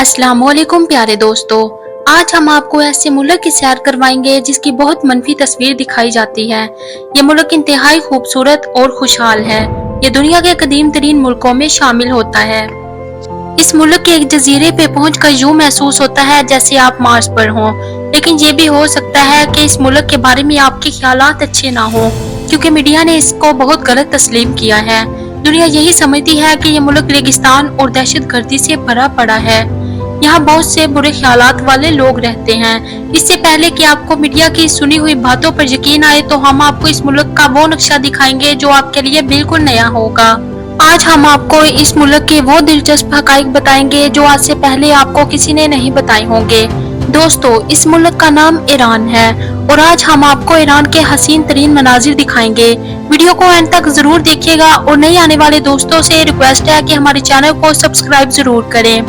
अस्सलाम वालेकुम प्यारे दोस्तों। आज हम आपको ऐसे मुल्क की सैर करवाएंगे जिसकी बहुत मनफी तस्वीर दिखाई जाती है। ये मुल्क इंतहाई खूबसूरत और खुशहाल है। ये दुनिया के कदीम तरीन मुल्कों में शामिल होता है। इस मुल्क के एक जजीरे पे पहुंचकर यूं महसूस होता है जैसे आप मार्स पर हों, लेकिन ये भी हो सकता है कि इस मुल्क के बारे में आपके ख्यालात अच्छे ना हो, क्योंकि मीडिया ने इसको बहुत गलत तस्लीम किया है। दुनिया यही समझती है कि ये मुल्क रेगिस्तान और दहशतगर्दी से भरा पड़ा है। यहाँ बहुत से बुरे ख्यालात वाले लोग रहते हैं। इससे पहले कि आपको मीडिया की सुनी हुई बातों पर यकीन आए, तो हम आपको इस मुल्क का वो नक्शा दिखाएंगे जो आपके लिए बिल्कुल नया होगा। आज हम आपको इस मुल्क के वो दिलचस्प हकाइक बताएंगे जो आज से पहले आपको किसी ने नहीं बताए होंगे। दोस्तों, इस मुल्क का नाम ईरान है और आज हम आपको ईरान के हसीन तरीन मनाजिर दिखाएंगे। वीडियो को एंड तक जरूर देखिएगा और नए आने वाले दोस्तों से रिक्वेस्ट है कि हमारे चैनल को सब्सक्राइब जरूर करें।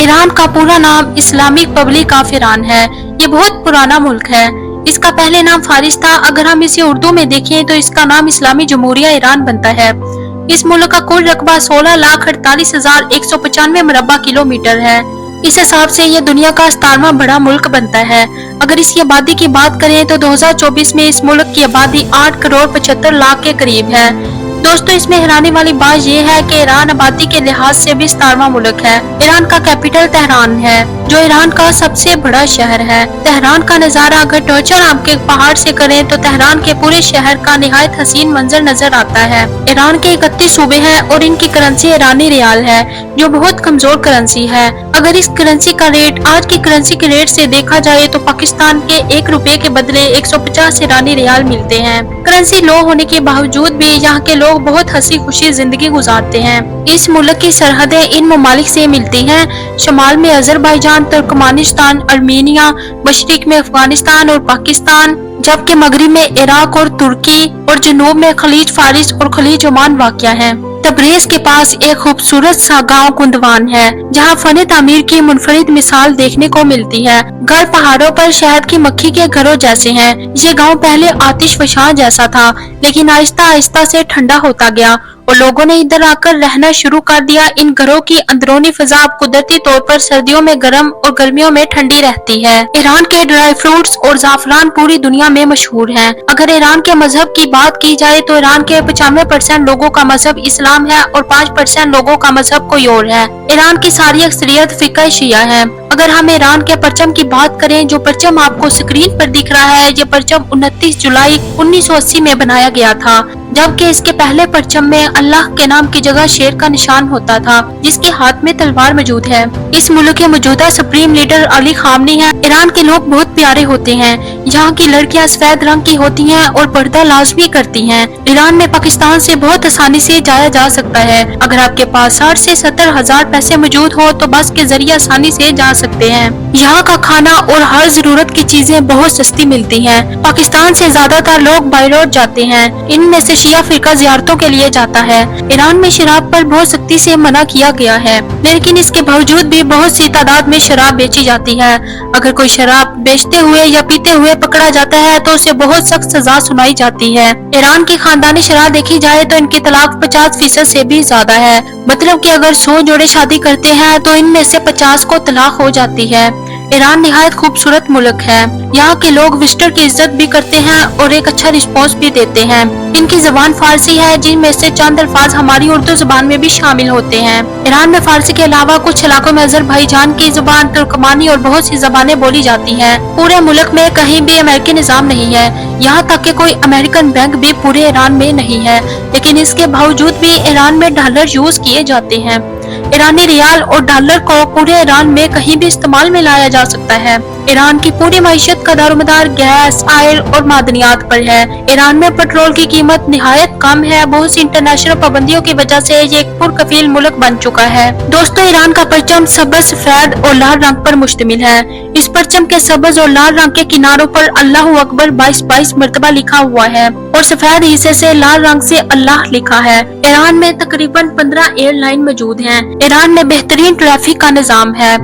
ईरान का पूरा नाम इस्लामिक रिपब्लिक ऑफ ईरान है। ये बहुत पुराना मुल्क है। इसका पहले नाम फारिस था। अगर हम इसे उर्दू में देखें तो इसका नाम इस्लामी जमहूरिया ईरान बनता है। इस मुल्क का कुल रकबा 16,48,195 मुरब्बा किलोमीटर है। इस हिसाब से ये दुनिया का 17वां बड़ा मुल्क बनता है। अगर इसकी आबादी की बात करें तो 2024 में इस मुल्क की आबादी 8,75,00,000 के करीब है। दोस्तों, इसमें हैरानी वाली बात यह है कि ईरान आबादी के लिहाज से भी 17वां मुल्क है। ईरान का कैपिटल तेहरान है, जो ईरान का सबसे बड़ा शहर है। तेहरान का नजारा अगर टोचर नाम के पहाड़ से करें तो तेहरान के पूरे शहर का निहायत हसीन मंजर नजर आता है। ईरान के 31 सूबे हैं और इनकी करेंसी ईरानी रियाल है, जो बहुत कमजोर करेंसी है। अगर इस करेंसी का रेट आज की करेंसी के रेट से देखा जाए तो पाकिस्तान के 1 रुपए के बदले 150 ईरानी रियाल मिलते हैं। करेंसी लो होने के बावजूद भी यहाँ के लोग बहुत हंसी खुशी जिंदगी गुजारते हैं। इस मुल्क की सरहदें इन ममालिक से मिलती हैं। शमाल में अजरबैजान, तुर्कमानिस्तान, अर्मीनिया, मशरिक में अफगानिस्तान और पाकिस्तान, जबकि मगरिब में इराक और तुर्की और जनूब में खलीज फारिस और खलीज ओमान वाक़या है। तबरेज के पास एक खूबसूरत सा गांव कुंदवान है, जहां फन तामीर की मुनफरिद मिसाल देखने को मिलती है। घर पहाड़ों पर शहद की मक्खी के घरों जैसे हैं। ये गांव पहले आतिशफशां जैसा था, लेकिन आहिस्ता आहिस्ता से ठंडा होता गया और लोगों ने इधर आकर रहना शुरू कर दिया। इन घरों की अंदरूनी फिजा कुदरती तौर पर सर्दियों में गर्म और गर्मियों में ठंडी रहती है। ईरान के ड्राई फ्रूट्स और जाफरान पूरी दुनिया में मशहूर हैं। अगर ईरान के मजहब की बात की जाए तो ईरान के 95% लोगों का मजहब इस्लाम है और 5% लोगों का मजहब कोई और है। ईरान की सारी अक्सरियत फिक़ह शिया है। अगर हम ईरान के परचम की बात करें, जो परचम आपको स्क्रीन पर दिख रहा है, ये परचम 29 जुलाई 1980 में बनाया गया था, जबकि इसके पहले परचम में अल्लाह के नाम की जगह शेर का निशान होता था, जिसके हाथ में तलवार मौजूद है। इस मुल्क के मौजूदा सुप्रीम लीडर अली खामनी है। ईरान के लोग बहुत प्यारे होते हैं। यहाँ की लड़कियाँ सफेद रंग की होती हैं और पर्दा लाजमी करती हैं। ईरान में पाकिस्तान से बहुत आसानी से जाया जा सकता है। अगर आपके पास 60 से 70 हजार पैसे मौजूद हो तो बस के जरिए आसानी से जा सकते हैं। यहाँ का खाना और हर जरूरत की चीजें बहुत सस्ती मिलती हैं। पाकिस्तान से ज्यादातर लोग बाई रोड जाते हैं। इनमें से शिया फिरका जियारतों के लिए जाता है। ईरान में शराब पर बहुत सख्ती से मना किया गया है, लेकिन इसके बावजूद भी बहुत सी तादाद में शराब बेची जाती है। अगर कोई शराब बेचते हुए या पीते हुए पकड़ा जाता है तो उसे बहुत सख्त सजा सुनाई जाती है। ईरान की खानदानी शराब देखी जाए तो इनकी तलाक 50% से भी ज्यादा है। मतलब कि अगर 100 जोड़े शादी करते हैं तो इनमें से 50 को तलाक हो जाती है। ईरान निहायत खूबसूरत मुल्क है। यहाँ के लोग विजिटर की इज्जत भी करते हैं और एक अच्छा रिस्पॉन्स भी देते हैं। इनकी जबान फारसी है, जिनमें से चंद अल्फाज हमारी उर्दू जबान में भी शामिल होते हैं। ईरान में फारसी के अलावा कुछ इलाकों में अजरबैजान की जुबान, तुर्कमानी और बहुत सी जबानें बोली जाती हैं। पूरे मुल्क में कहीं भी अमेरिकी निजाम नहीं है। यहाँ तक कि कोई अमेरिकन बैंक भी पूरे ईरान में नहीं है, लेकिन इसके बावजूद भी ईरान में डॉलर यूज किए जाते हैं। ईरानी रियाल और डॉलर को पूरे ईरान में कहीं भी इस्तेमाल में लाया जा सकता है। ईरान की पूरी मईशत का दारोमदार गैस, ऑयल और मादनियात पर है। ईरान में पेट्रोल की कीमत निहायत कम है। बहुत सी इंटरनेशनल पाबंदियों की वजह से ये एक पुरकफील मुल्क बन चुका है। दोस्तों, ईरान का परचम सब्ज, सफेद और लाल रंग पर मुश्तमिल है। इस परचम के सब्ज और लाल रंग के किनारों पर अल्लाहु अकबर 22 मरतबा लिखा हुआ है और सफेद हिस्से से लाल रंग से अल्लाह लिखा है। ईरान में तकरीबन 15 एयरलाइन मौजूद हैं। ईरान में बेहतरीन ट्रैफिक का निजाम है।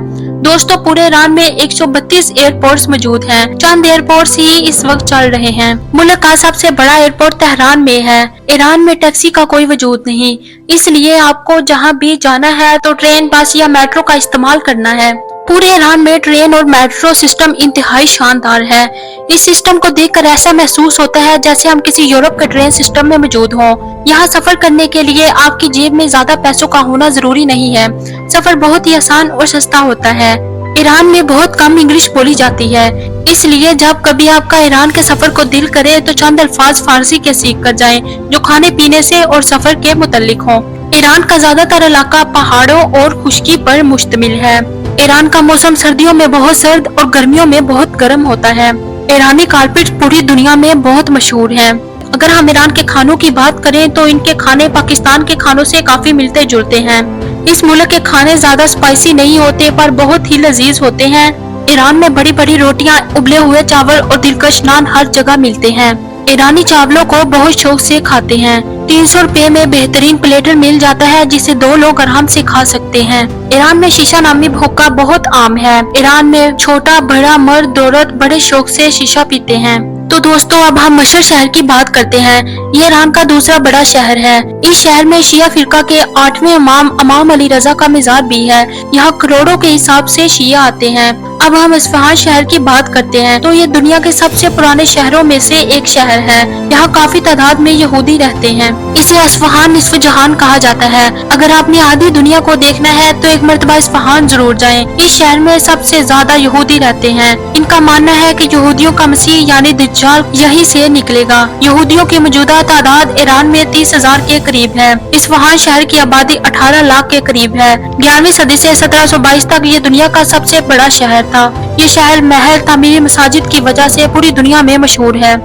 दोस्तों, पूरे ईरान में 132 एयरपोर्ट्स मौजूद हैं। चंद एयरपोर्ट्स ही इस वक्त चल रहे हैं। मुल्क का सबसे बड़ा एयरपोर्ट तेहरान में है। ईरान में टैक्सी का कोई वजूद नहीं, इसलिए आपको जहां भी जाना है तो ट्रेन, बस या मेट्रो का इस्तेमाल करना है। पूरे ईरान में ट्रेन और मेट्रो सिस्टम इंतहाई शानदार है। इस सिस्टम को देखकर ऐसा महसूस होता है जैसे हम किसी यूरोप के ट्रेन सिस्टम में मौजूद हों। यहाँ सफर करने के लिए आपकी जेब में ज्यादा पैसों का होना जरूरी नहीं है। सफर बहुत ही आसान और सस्ता होता है। ईरान में बहुत कम इंग्लिश बोली जाती है, इसलिए जब कभी आपका ईरान के सफर को दिल करे तो चंद अल्फाज फारसी के सीख कर जाएं, जो खाने पीने से और सफर के मुतल्लिक हों। ईरान का ज्यादातर इलाका पहाड़ों और खुश्की पर मुश्तमिल है। ईरान का मौसम सर्दियों में बहुत सर्द और गर्मियों में बहुत गर्म होता है। ईरानी कारपेट पूरी दुनिया में बहुत मशहूर है। अगर हम ईरान के खानों की बात करें तो इनके खाने पाकिस्तान के खानों से काफी मिलते जुलते हैं। इस मुल्क के खाने ज्यादा स्पाइसी नहीं होते पर बहुत ही लजीज होते हैं। ईरान में बड़ी बड़ी रोटियां, उबले हुए चावल और दिलकश नान हर जगह मिलते हैं। ईरानी चावलों को बहुत शौक से खाते हैं। 300 रुपए में बेहतरीन प्लेटर मिल जाता है जिसे 2 लोग आराम से खा सकते हैं। ईरान में शीशा नामी हुक्का बहुत आम है। ईरान में छोटा बड़ा मर्द औरत बड़े शौक से शीशा पीते हैं। तो दोस्तों अब हम मशहद शहर की बात करते हैं। ये ईरान का दूसरा बड़ा शहर है। इस शहर में शिया फिरका के 8वें इमाम अली रजा का मज़ार भी है। यहाँ करोड़ों के हिसाब से शिया आते हैं। अब हम इस्फहान शहर की बात करते हैं तो ये दुनिया के सबसे पुराने शहरों में से एक शहर है। यहाँ काफी तादाद में यहूदी रहते हैं। इसे इस्फहान निस्फ जहान कहा जाता है। अगर आपने आधी दुनिया को देखना है तो एक मर्तबा इस्फहान जरूर जाएं। इस शहर में सबसे ज्यादा यहूदी रहते हैं। इनका मानना है कि यहूदियों का मसीह यानी दज्जाल यहीं से निकलेगा। यहूदियों की मौजूदा तादाद ईरान में 30,000 के करीब है। इस्फहान शहर की आबादी 18 लाख के करीब है। 11वीं सदी से 1722 तक ये दुनिया का सबसे बड़ा शहर था। ये शहर महल, तामीरी मसाजिद की वजह से पूरी दुनिया में मशहूर है।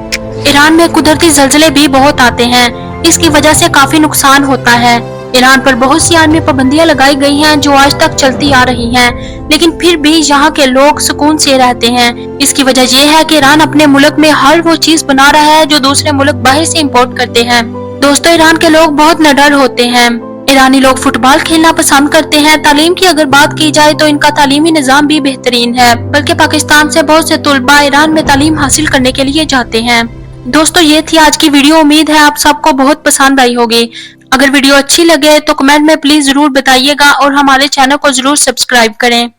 ईरान में कुदरती जलजले भी बहुत आते हैं। इसकी वजह से काफी नुकसान होता है। ईरान पर बहुत सी आलमी पाबंदियां लगाई गई हैं जो आज तक चलती आ रही हैं, लेकिन फिर भी यहाँ के लोग सुकून से रहते हैं। इसकी वजह यह है कि ईरान अपने मुल्क में हर वो चीज बना रहा है जो दूसरे मुल्क बाहर से इम्पोर्ट करते हैं। दोस्तों ईरान के लोग बहुत निडर होते हैं। ईरानी लोग फुटबॉल खेलना पसंद करते हैं। तालीम की अगर बात की जाए तो इनका तालीमी निजाम भी बेहतरीन है, बल्कि पाकिस्तान से बहुत से तुलबा ईरान में तालीम हासिल करने के लिए जाते हैं। दोस्तों ये थी आज की वीडियो। उम्मीद है आप सबको बहुत पसंद आई होगी। अगर वीडियो अच्छी लगे तो कमेंट में प्लीज जरूर बताइएगा और हमारे चैनल को जरूर सब्सक्राइब करें।